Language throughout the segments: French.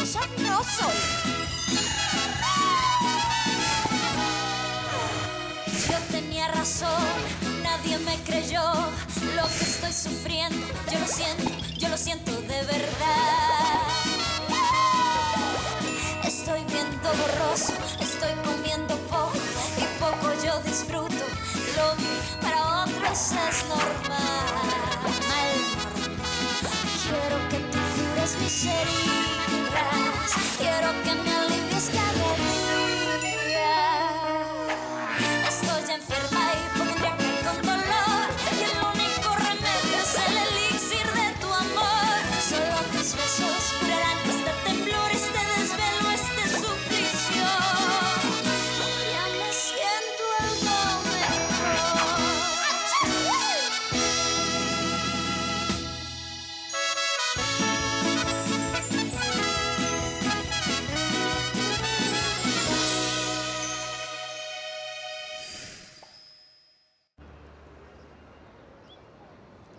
peligrosa no soy. Yo tenía razón, nadie me creyó lo que estoy sufriendo. Yo lo siento de verdad. Estoy viendo borroso, estoy comiendo poco y poco yo disfruto. Lo que para otros es normal. Quiero que tú cures mis heridas, quiero que me alivies cada día. Estoy enferma y pondría que con dolor, y el único remedio es el elixir de tu amor. Solo tus besos curarán este temblor, este desvelo, este suplicio. Ya me siento algo mejor.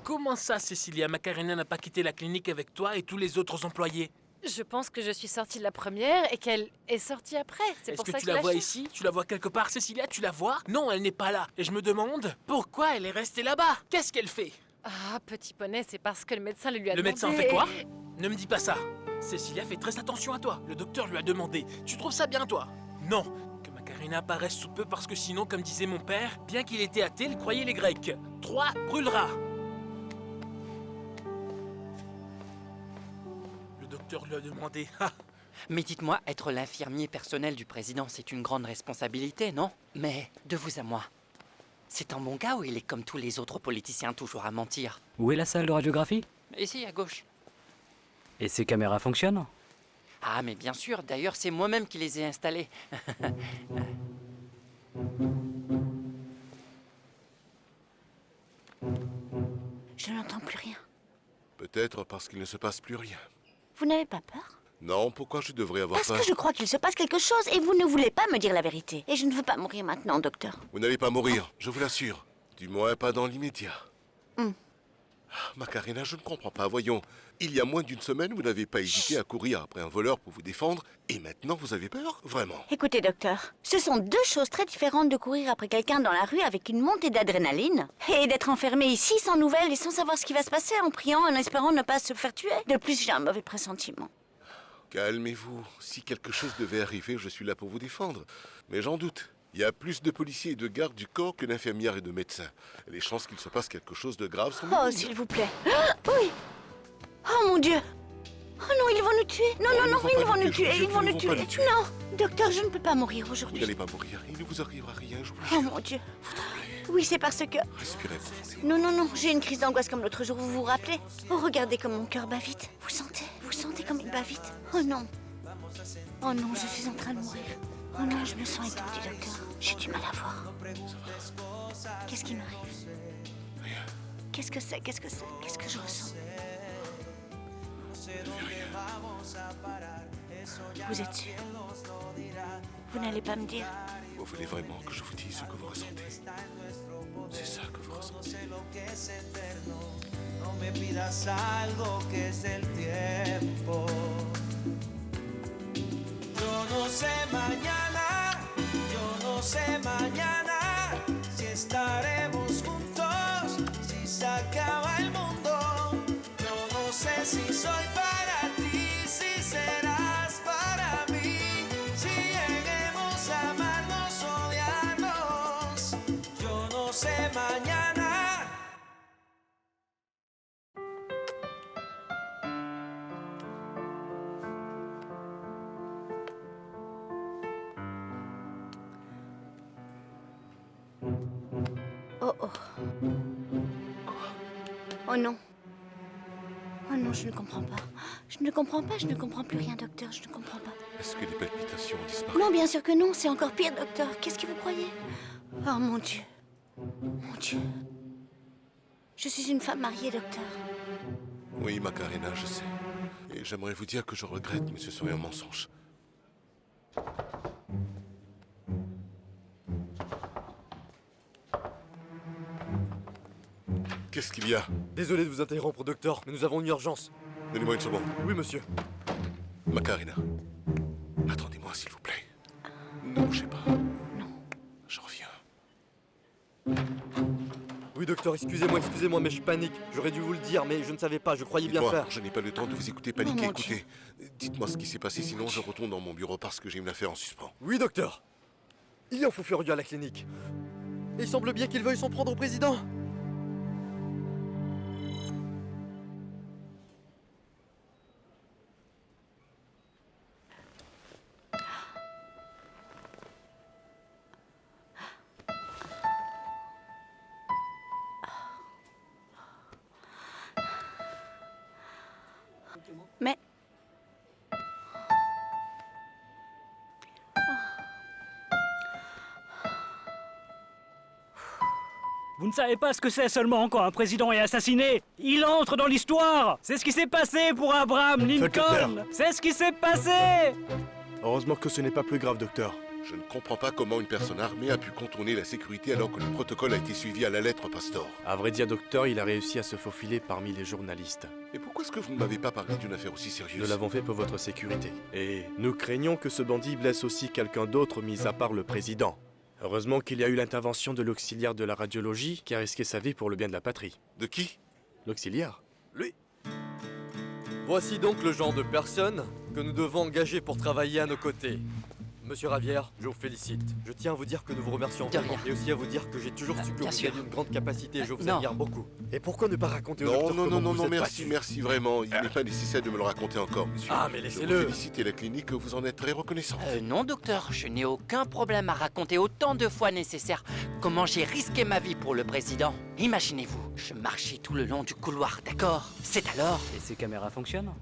Comment ça, Cécilia? Macarena n'a pas quitté la clinique avec toi et tous les autres employés? Je pense que je suis sortie la première et qu'elle est sortie après. C'est Est-ce pour que ça tu que la vois ici? Tu la vois quelque part, Cécilia? Tu la vois? Non, elle n'est pas là. Et je me demande pourquoi elle est restée là-bas. Qu'est-ce qu'elle fait? Ah, petit poney, c'est parce que le médecin lui a Le demandé... médecin fait quoi? Ne me dis pas ça. Cécilia fait très attention à toi. Le docteur lui a demandé. Tu trouves ça bien, toi? Non. Que Macarena apparaisse sous peu parce que sinon, comme disait mon père, bien qu'il était athée, il croyait les Grecs. 3 brûlera. Le docteur lui a demandé. Mais dites-moi, être l'infirmier personnel du président, c'est une grande responsabilité, non? Mais, de vous à moi, c'est un bon gars ou il est comme tous les autres politiciens, toujours à mentir? Où est la salle de radiographie? Ici, à gauche. Et ces caméras fonctionnent? Ah, mais bien sûr, d'ailleurs, c'est moi-même qui les ai installées. Je n'entends plus rien. Peut-être parce qu'il ne se passe plus rien. Vous n'avez pas peur? Non, pourquoi je devrais avoir Parce peur? que je crois qu'il se passe quelque chose et vous ne voulez pas me dire la vérité. Et je ne veux pas mourir maintenant, docteur. Vous n'allez pas mourir, je vous l'assure. Du moins, pas dans l'immédiat. Hmm. Macarena, je ne comprends pas. Voyons, il y a moins d'une semaine, vous n'avez pas hésité à courir après un voleur pour vous défendre. Et maintenant, vous avez peur? Vraiment? Écoutez, docteur, ce sont deux choses très différentes de courir après quelqu'un dans la rue avec une montée d'adrénaline et d'être enfermé ici sans nouvelles et sans savoir ce qui va se passer en priant, en espérant ne pas se faire tuer. De plus, j'ai un mauvais pressentiment. Calmez-vous. Si quelque chose devait arriver, je suis là pour vous défendre. Mais j'en doute. Il y a plus de policiers et de gardes du corps que d'infirmières et de médecins. Les chances qu'il se passe quelque chose de grave sont Oh, minimes. s'il vous plaît. Ah, oui. Oh, mon Dieu. Oh non, ils vont nous tuer. Non, Oh, non, non, ils vont nous tuer. je Ils vont ne nous vont tuer. pas nous tuer. Non, docteur, je ne peux pas mourir Vous aujourd'hui. n'allez pas mourir. Il ne vous arrivera rien, je vous le Oh, jure. mon Dieu. Vous tremblez. Oui, c'est parce que... Respirez profondément. Non, non, non, j'ai une crise d'angoisse comme l'autre jour, vous vous rappelez? Oh, regardez comme mon cœur bat vite. Vous sentez comme il bat vite? Oh non. Oh non, je suis en train de mourir. Oh non, je me sens étourdie, docteur. J'ai du mal à voir. Qu'est-ce qui m'arrive? Rien. Qu'est-ce que c'est? Qu'est-ce que c'est? Qu'est-ce que je ressens? Je ne fais rien. Vous êtes sûr? Vous n'allez pas me dire? Vous voulez vraiment que je vous dise ce que vous ressentez? C'est ça que vous ressentez. No me pidas algo que es el tiempo. Yo no sé mañana si estaremos juntos, si se acaba el mundo. Yo no sé si soy para ti, si serás para mí, si lleguemos a amarnos, odiarnos. Yo no sé mañana. Oh oh. Oh non. Oh non, je ne comprends pas. Je ne comprends pas, je ne comprends plus rien, docteur, je ne comprends pas. Est-ce que les palpitations ont disparu? Non, bien sûr que non, c'est encore pire, docteur. Qu'est-ce que vous croyez? Oh mon Dieu. Mon Dieu. Je suis une femme mariée, docteur. Oui, Macarena, je sais. Et j'aimerais vous dire que je regrette, mais ce serait un mensonge. Qu'est-ce qu'il y a? Désolé de vous interrompre, docteur, mais nous avons une urgence. Donnez-moi une seconde. Oui, monsieur. Macarena, attendez-moi s'il vous plaît. Ne bougez pas. Non. Je reviens. Oui, docteur, excusez-moi, mais je panique. J'aurais dû vous le dire, mais je ne savais pas, je croyais bien Dites-moi, faire. je n'ai pas le temps de vous écouter paniquer. mon Écoutez, dites-moi ce qui s'est passé, sinon je retourne dans mon bureau parce que j'ai une affaire en suspens. Oui, docteur. Il y a un fou furieux à la clinique. Et il semble bien qu'il veuille s'en prendre au président. Mais... Vous ne savez pas ce que c'est seulement quand un président est assassiné. Il entre dans l'histoire. C'est ce qui s'est passé pour Abraham Lincoln. C'est ce qui s'est passé. Heureusement que ce n'est pas plus grave, docteur. Je ne comprends pas comment une personne armée a pu contourner la sécurité alors que le protocole a été suivi à la lettre, Pastor. À vrai dire, docteur, il a réussi à se faufiler parmi les journalistes. Et pourquoi est-ce que vous ne m'avez pas parlé d'une affaire aussi sérieuse? Nous l'avons fait pour votre sécurité. Et nous craignons que ce bandit blesse aussi quelqu'un d'autre, mis à part le président. Heureusement qu'il y a eu l'intervention de l'auxiliaire de la radiologie qui a risqué sa vie pour le bien de la patrie. De qui? L'auxiliaire? Lui. Voici donc le genre de personne que nous devons engager pour travailler à nos côtés. Monsieur Ravière, je vous félicite. Je tiens à vous dire que nous vous remercions De vraiment. rien. Et aussi à vous dire que j'ai toujours su que bien vous sûr. aviez une grande capacité et je vous Non. admire beaucoup. Et pourquoi ne pas raconter au Non, docteur non, comment non, vous non, êtes merci, battu? merci vraiment. Il n'est pas nécessaire de me le raconter encore, monsieur. Ah, mais Je laissez-le. vous félicite et la clinique, vous en êtes très reconnaissant. Non, docteur, je n'ai aucun problème à raconter autant de fois nécessaire comment j'ai risqué ma vie pour le président. Imaginez-vous, je marchais tout le long du couloir, d'accord? C'est alors... Et ces caméras fonctionnent?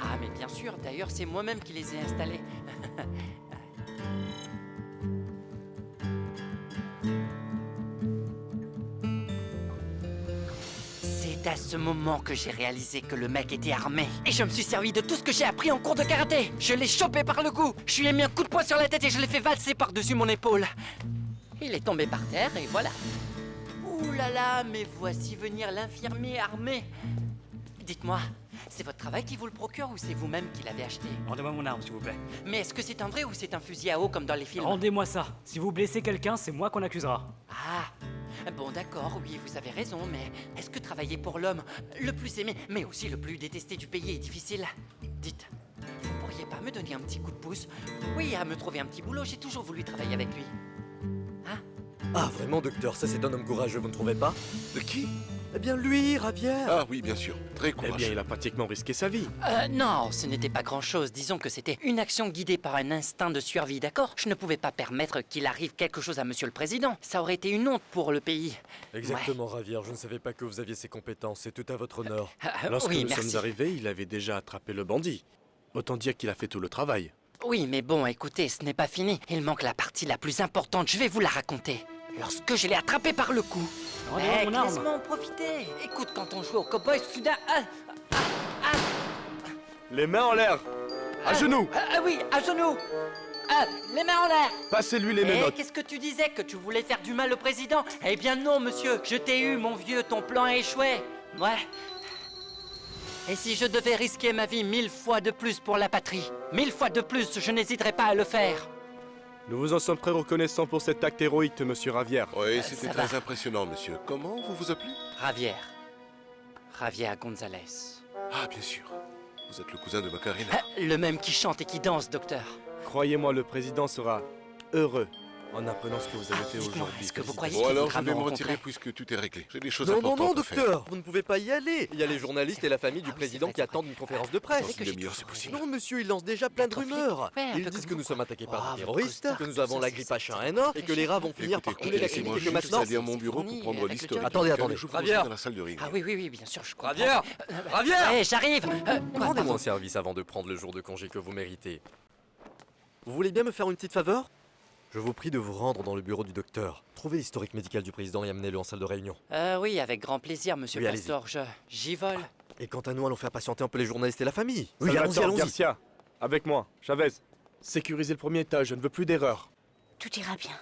Ah, mais bien sûr, d'ailleurs, c'est moi-même qui les ai installées. C'est à ce moment que j'ai réalisé que le mec était armé. Et je me suis servi de tout ce que j'ai appris en cours de karaté. Je l'ai chopé par le cou. Je lui ai mis un coup de poing sur la tête et je l'ai fait valser par-dessus mon épaule. Il est tombé par terre et voilà. Ouh là là, mais voici venir l'infirmier armé. Dites-moi, c'est votre travail qui vous le procure ou c'est vous-même qui l'avez acheté? Rendez-moi mon arme, s'il vous plaît. Mais est-ce que c'est un vrai ou c'est un fusil à eau comme dans les films? Rendez-moi ça. Si vous blessez quelqu'un, c'est moi qu'on accusera. Ah, bon d'accord, oui, vous avez raison, mais est-ce que travailler pour l'homme le plus aimé, mais aussi le plus détesté du pays est difficile? Dites, vous pourriez pas me donner un petit coup de pouce? Oui, à me trouver un petit boulot, j'ai toujours voulu travailler avec lui. Ah, vraiment, docteur, ça c'est un homme courageux, vous ne trouvez pas? De qui? Eh bien, lui, Ravière. Ah oui, bien sûr. Très Eh courageux. bien, il a pratiquement risqué sa vie. Non, ce n'était pas grand-chose. Disons que c'était une action guidée par un instinct de survie, d'accord? Je ne pouvais pas permettre qu'il arrive quelque chose à Monsieur le Président. Ça aurait été une honte pour le pays. Exactement, Ravière, je ne savais pas que vous aviez ces compétences, c'est tout à votre honneur. Lorsque oui, nous merci. sommes arrivés, il avait déjà attrapé le bandit. Autant dire qu'il a fait tout le travail. Oui, mais bon, écoutez, ce n'est pas fini. Il manque la partie la plus importante, je vais vous la raconter. Lorsque je l'ai attrapé par le cou. Rendez-moi Mec, mon arme. laisse-moi en profiter. Écoute, quand on jouait au cowboy, soudain... Les mains en l'air! À genoux! oui, à genoux. Les mains en l'air. Passez-lui les Eh, menottes! qu'est-ce que tu disais? Que tu voulais faire du mal au président? Eh bien non, monsieur. Je t'ai eu, mon vieux, ton plan a échoué. Ouais. Et si je devais risquer ma vie 1000 fois de plus pour la patrie, 1000 fois de plus, je n'hésiterais pas à le faire. Nous vous en sommes très reconnaissants pour cet acte héroïque, monsieur Ravière. Oui, c'était ça très va. impressionnant, monsieur. Comment vous vous appelez? Javier Gonzalez. Ah, bien sûr. Vous êtes le cousin de Macarena. Le même qui chante et qui danse, docteur. Croyez-moi, le président sera heureux en apprenant ce que vous avez fait dites-moi, aujourd'hui. est-ce que vous croyez Bon, alors je voudra vais me me retirer rencontrer. puisque tout est réglé. J'ai des choses Non, non, importantes non, à faire. docteur, vous ne pouvez pas y aller. Il y a les journalistes et la famille du Ah oui, président c'est qui vrai, attendent une conférence de presse. C'est que Une j'ai demi-heure, c'est toujours possible. Non, monsieur, ils lancent déjà plein de Conflit. rumeurs. Ouais, un Ils peu disent comme que nous vous, sommes attaqués par Oh, des votre terroristes, costard, que nous tout avons ça, la c'est grippe ça. H1N1 et que les rats vont finir par Écoutez, couler la laissez-moi clinique et que juste maintenant... aller à mon bureau fourni pour prendre avec le l'historique. job. Attendez, médical. attendez. Je vous Javier. rejoins dans la salle de réunion. Ah oui, oui, oui, bien sûr, je comprends. Javier Javier Ouais, j'arrive. Quoi, Rendez-moi pardon un service avant de prendre le jour de congé que vous méritez. Vous voulez bien me faire une petite faveur? Je vous prie de vous rendre dans le bureau du docteur. Trouvez l'historique médical du président et amenez-le en salle de réunion. Oui, avec grand plaisir, monsieur Oui, allez-y. Pastor. J'y vole. Et quant à nous, allons faire patienter un peu les journalistes et la famille. Oui, allons-y, Salvatore allons-y. Garcia, avec moi, Chavez. Sécurisez le premier étage, je ne veux plus d'erreur. Tout ira bien.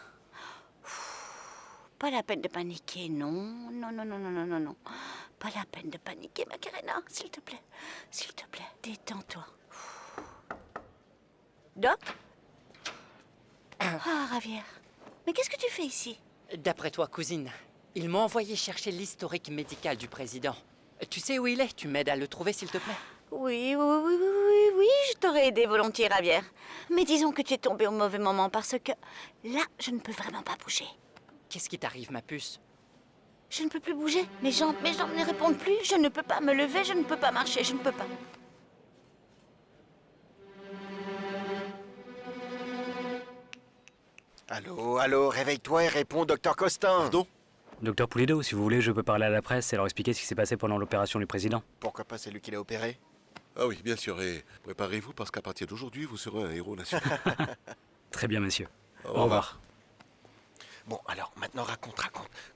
Pas la peine de paniquer, non. Non, non, non, non, non, non, non. Pas la peine de paniquer, Macarena, s'il te plaît. S'il te plaît, détends-toi. Doc? Ah, Javier. Mais qu'est-ce que tu fais ici? D'après toi, cousine, ils m'ont envoyé chercher l'historique médical du président. Tu sais où il est? Tu m'aides à le trouver, s'il te plaît? Oui, je t'aurais aidé volontiers, Javier. Mais disons que tu es tombé au mauvais moment parce que là, je ne peux vraiment pas bouger. Qu'est-ce qui t'arrive, ma puce? Je ne peux plus bouger. Mes jambes ne répondent plus. Je ne peux pas me lever, je ne peux pas marcher, je ne peux pas. Allô, réveille-toi et réponds, docteur Costin. Pardon? Docteur Pulido, si vous voulez, je peux parler à la presse et leur expliquer ce qui s'est passé pendant l'opération du président. Pourquoi pas, c'est lui qui l'a opéré? Ah oui, bien sûr, et préparez-vous parce qu'à partir d'aujourd'hui, vous serez un héros national. Très bien, monsieur. Au revoir. Bon, alors, maintenant raconte.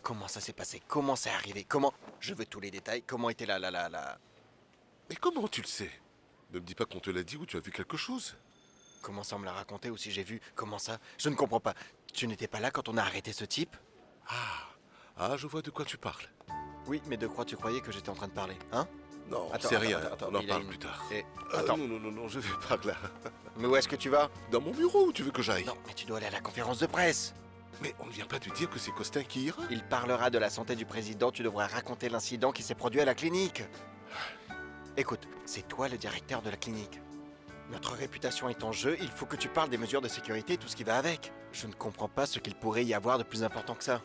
Comment ça s'est passé? Comment c'est arrivé? Comment? Je veux tous les détails. Comment était la... Mais comment tu le sais? Ne me dis pas qu'on te l'a dit ou tu as vu quelque chose. Comment ça, on me l'a raconté ou si j'ai vu? Comment ça? Je ne comprends pas. Tu n'étais pas là quand on a arrêté ce type? Ah, je vois de quoi tu parles. Oui, mais de quoi tu croyais que j'étais en train de parler, hein? Non, Attends, c'est rien, attends, on en il a parle une- plus tard. Et... Attends, Non, je vais par là. mais où est-ce que tu vas? Dans mon bureau, où tu veux que j'aille? Non, mais tu dois aller à la conférence de presse. Mais on ne vient pas te dire que c'est Costin qui ira? Il parlera de la santé du président, tu devras raconter l'incident qui s'est produit à la clinique. Écoute, c'est toi le directeur de la clinique. Notre réputation est en jeu, il faut que tu parles des mesures de sécurité et tout ce qui va avec. Je ne comprends pas ce qu'il pourrait y avoir de plus important que ça.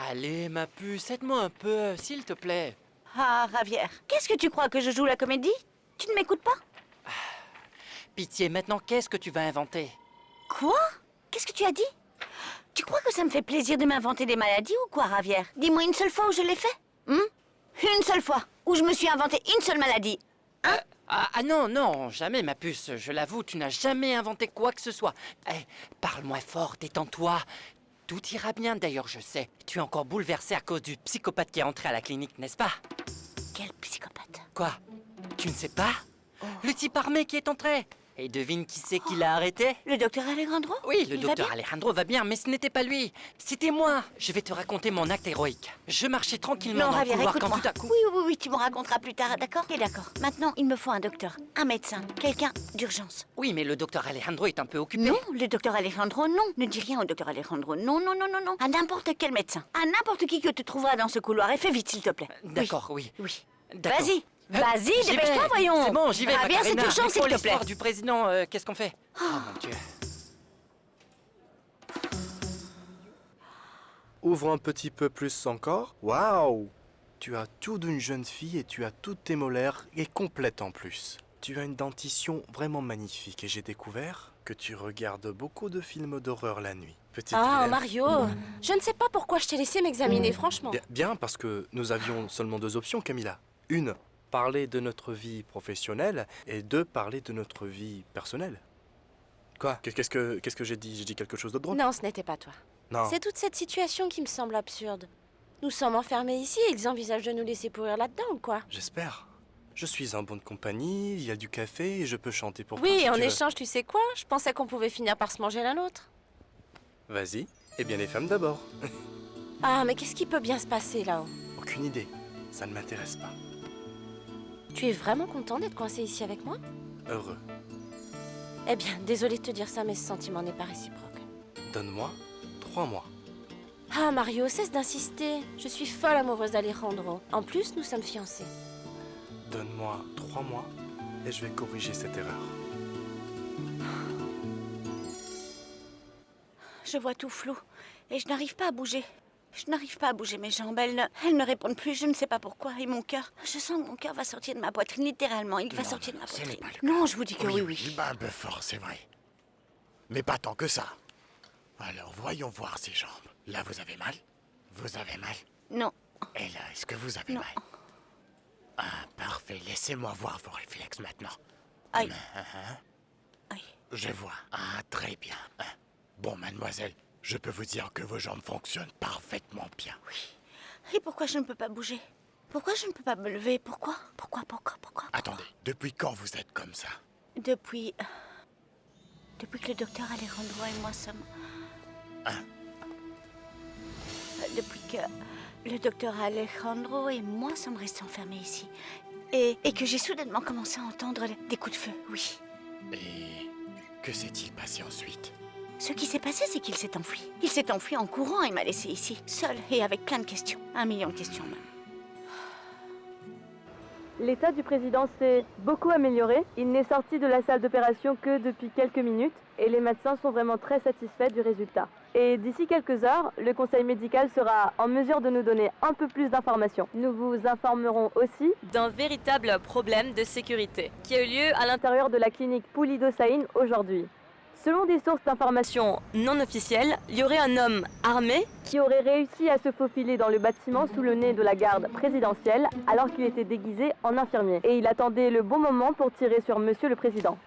Allez, ma puce, aide-moi un peu, s'il te plaît. Ah, Javier, qu'est-ce que tu crois que je joue la comédie? Tu ne m'écoutes pas? Pitié, maintenant, qu'est-ce que tu vas inventer? Quoi? Qu'est-ce que tu as dit? Tu crois que ça me fait plaisir de m'inventer des maladies ou quoi, Javier? Dis-moi une seule fois où je l'ai fait. Une seule fois où je me suis inventé une seule maladie. Non, jamais, ma puce. Je l'avoue, tu n'as jamais inventé quoi que ce soit. Parle-moi fort, détends-toi. Tout ira bien, d'ailleurs, je sais. Tu es encore bouleversé à cause du psychopathe qui est entré à la clinique, n'est-ce pas? Quel psychopathe? Quoi? Tu ne sais pas? Le type armé qui est entré. Et devine qui c'est qui l'a arrêté? Le docteur Alejandro? Oui, le Il va docteur bien? Alejandro va bien, mais ce n'était pas lui. C'était moi. Je vais te raconter mon acte héroïque. Je marchais tranquillement Non, dans le Javier, couloir quand écoute-moi. tout à coup... Oui, tu me raconteras plus tard, d'accord? Et d'accord. Maintenant, il me faut un docteur, un médecin, quelqu'un d'urgence. Oui, mais le docteur Alejandro est un peu occupé. Non, le docteur Alejandro, non. Ne dis rien au docteur Alejandro. Non. À n'importe quel médecin. À n'importe qui que tu trouveras dans ce couloir. Et fais vite, s'il te plaît. D'accord, oui. Oui. D'accord. Vas-y, J'y dépêche-toi, vais. voyons. C'est bon, j'y vais, Javier, c'est Macarena. urgent, Mais s'il pour te plaît. l'histoire du président, qu'est-ce qu'on fait? Oh mon Dieu. Ouvre un petit peu plus encore. Waouh! Tu as tout d'une jeune fille et tu as toutes tes molaires et complètes en plus. Tu as une dentition vraiment magnifique et j'ai découvert que tu regardes beaucoup de films d'horreur la nuit. Petite Ah, Vilaine. Mario, je ne sais pas pourquoi je t'ai laissé m'examiner, franchement. Bien, parce que nous avions seulement deux options, Camilla. Une, parler de notre vie professionnelle et deux, parler de notre vie personnelle. Quoi? Qu'est-ce que j'ai dit? J'ai dit quelque chose de drôle? Non, ce n'était pas toi. Non. C'est toute cette situation qui me semble absurde. Nous sommes enfermés ici et ils envisagent de nous laisser pourrir là-dedans ou quoi? J'espère. Je suis en bonne compagnie, il y a du café et je peux chanter pour toi. Oui, si en tu veux. échange, tu sais quoi? Je pensais qu'on pouvait finir par se manger l'un l'autre. Vas-y. Eh bien, les femmes d'abord. Ah, mais qu'est-ce qui peut bien se passer là-haut? Aucune idée. Ça ne m'intéresse pas. Tu es vraiment content d'être coincé ici avec moi? Heureux. Eh bien, désolé de te dire ça, mais ce sentiment n'est pas réciproque. Donne-moi 3 mois. Ah, Mario, cesse d'insister. Je suis folle amoureuse d'Alejandro. En plus, nous sommes fiancés. Donne-moi 3 mois et je vais corriger cette erreur. Je vois tout flou et je n'arrive pas à bouger. Je n'arrive pas à bouger mes jambes. Elles ne répondent plus. Je ne sais pas pourquoi. Et mon cœur, je sens que mon cœur va sortir de ma poitrine, littéralement. Il va sortir de ma ce n'est poitrine. pas le cas. Non, je vous dis que oui. Il bat un peu fort, c'est vrai. Mais pas tant que ça. Alors, voyons voir ses jambes. Là, vous avez mal? Vous avez mal? Non. Et là, est-ce que vous avez Non. mal? Ah, parfait. Laissez-moi voir vos réflexes maintenant. Aïe. Aïe. Je vois. Ah, très bien. Bon, mademoiselle, je peux vous dire que vos jambes fonctionnent parfaitement bien. Et pourquoi je ne peux pas bouger? Pourquoi je ne peux pas me lever? Pourquoi? Pourquoi? Attendez, depuis quand vous êtes comme ça? Depuis que le docteur Alejandro et moi sommes... depuis que le docteur Alejandro et moi sommes restés enfermés ici. Et que j'ai soudainement commencé à entendre des coups de feu, oui. Et que s'est-il passé ensuite? Ce qui s'est passé, c'est qu'il s'est enfui. Il s'est enfui en courant et m'a laissé ici, seul et avec plein de questions. 1 million de questions même. L'état du président s'est beaucoup amélioré. Il n'est sorti de la salle d'opération que depuis quelques minutes et les médecins sont vraiment très satisfaits du résultat. Et d'ici quelques heures, le conseil médical sera en mesure de nous donner un peu plus d'informations. Nous vous informerons aussi d'un véritable problème de sécurité qui a eu lieu à l'intérieur de la clinique Pulido Sain aujourd'hui. Selon des sources d'informations non officielles, il y aurait un homme armé qui aurait réussi à se faufiler dans le bâtiment sous le nez de la garde présidentielle alors qu'il était déguisé en infirmier. Et il attendait le bon moment pour tirer sur Monsieur le Président.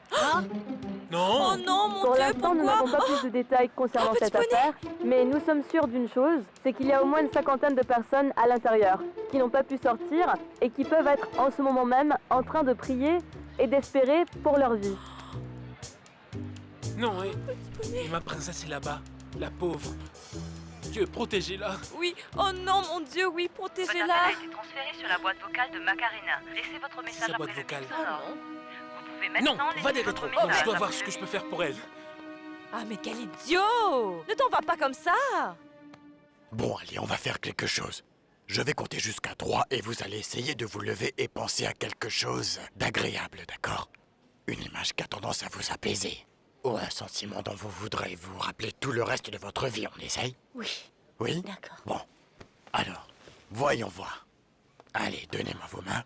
Non. Oh non, mon Pour Dieu, l'instant, nous pourquoi? n'avons pas plus de détails concernant cette affaire, mais nous sommes sûrs d'une chose, c'est qu'il y a au moins une 50aine de personnes à l'intérieur qui n'ont pas pu sortir et qui peuvent être en ce moment même en train de prier et d'espérer pour leur vie. Non, et ma princesse est là-bas, la pauvre. Dieu, protégez-la. Oui, oh non, mon Dieu, oui, protégez-la. Votre appel a été transféré sur la boîte vocale de Macarena. Laissez votre message Sa après boîte le vocale. bip sonore. Vous pouvez Non, maintenant va laisser des votre rétros. message Je dois après voir le ce que je bip. peux faire pour elle. Ah, mais quel idiot! Ne t'en va pas comme ça! Bon, allez, on va faire quelque chose. Je vais compter jusqu'à 3 et vous allez essayer de vous lever et penser à quelque chose d'agréable, d'accord? Une image qui a tendance à vous apaiser. Ou un sentiment dont vous voudrez vous rappeler tout le reste de votre vie. On essaye? Oui. Oui? D'accord. Bon. Alors, voyons voir. Allez, donnez-moi vos mains.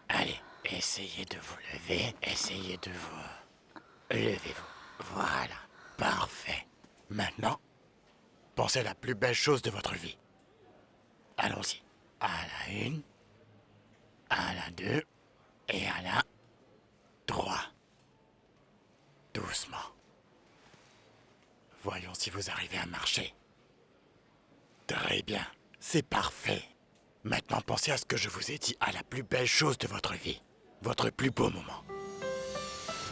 Allez, essayez de vous lever. Essayez de vous... Levez-vous. Voilà. Parfait. Maintenant, pensez à la plus belle chose de votre vie. Allons-y. À la 1, à la 2 et à la 3. Doucement. Voyons si vous arrivez à marcher. Très bien. C'est parfait. Maintenant, pensez à ce que je vous ai dit, à la plus belle chose de votre vie. Votre plus beau moment.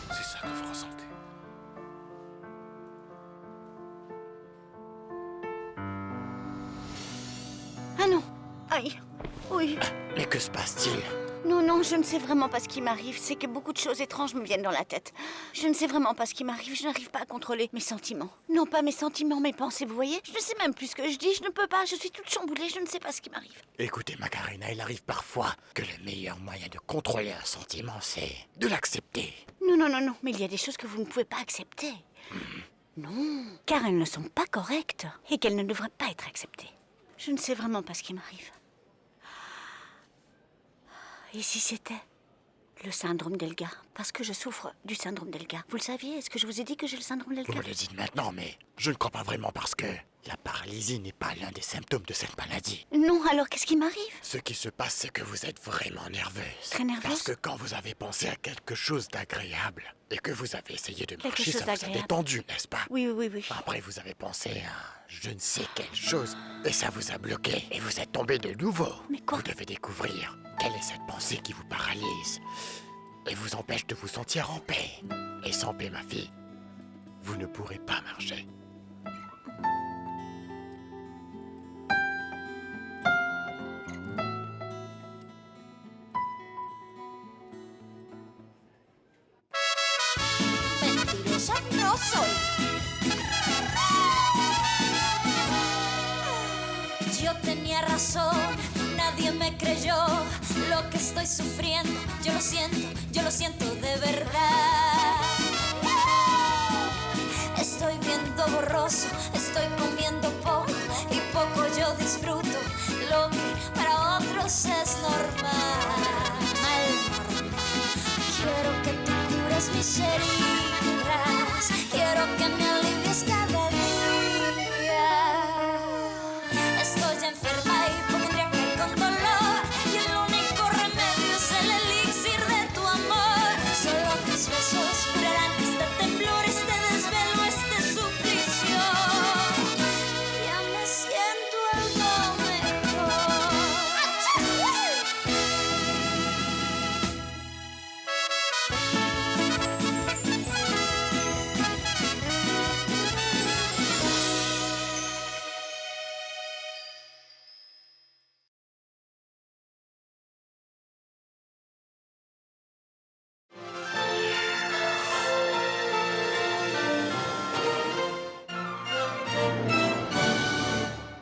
C'est ça que vous ressentez. Ah non. Aïe. Oui. Mais que se passe-t-il? Non, non, je ne sais vraiment pas ce qui m'arrive. C'est que beaucoup de choses étranges me viennent dans la tête. Je ne sais vraiment pas ce qui m'arrive. Je n'arrive pas à contrôler mes sentiments. Non, pas mes sentiments, mes pensées, vous voyez? Je ne sais même plus ce que je dis. Je ne peux pas. Je suis toute chamboulée. Je ne sais pas ce qui m'arrive. Écoutez, Macarena, il arrive parfois que le meilleur moyen de contrôler un sentiment, c'est de l'accepter. Non, non, non, non. Mais il y a des choses que vous ne pouvez pas accepter. Non, car elles ne sont pas correctes et qu'elles ne devraient pas être acceptées. Je ne sais vraiment pas ce qui m'arrive. Et si c'était le syndrome d'Elgar? Parce que je souffre du syndrome d'Elgar. Vous le saviez? Est-ce que je vous ai dit que j'ai le syndrome Vous d'Elgar? me le dites maintenant, mais je ne crois pas vraiment parce que la paralysie n'est pas l'un des symptômes de cette maladie. Non, alors qu'est-ce qui m'arrive? Ce qui se passe, c'est que vous êtes vraiment nerveuse. Très nerveuse? Parce que quand vous avez pensé à quelque chose d'agréable et que vous avez essayé de Quelque marcher, chose ça vous a d'agréable. détendu, n'est-ce pas? Oui, oui, oui, oui. Après, vous avez pensé à je ne sais quelle chose et ça vous a bloqué et vous êtes tombé de nouveau. Mais quoi? Vous devez découvrir quelle est cette pensée qui vous paralyse et vous empêche de vous sentir en paix. Et sans paix, ma fille, vous ne pourrez pas marcher. Mentirosa no soy. Yo tenía razón, nadie me creyó lo que estoy sufriendo. Yo lo siento de verdad. Estoy viendo borroso, estoy con miedo.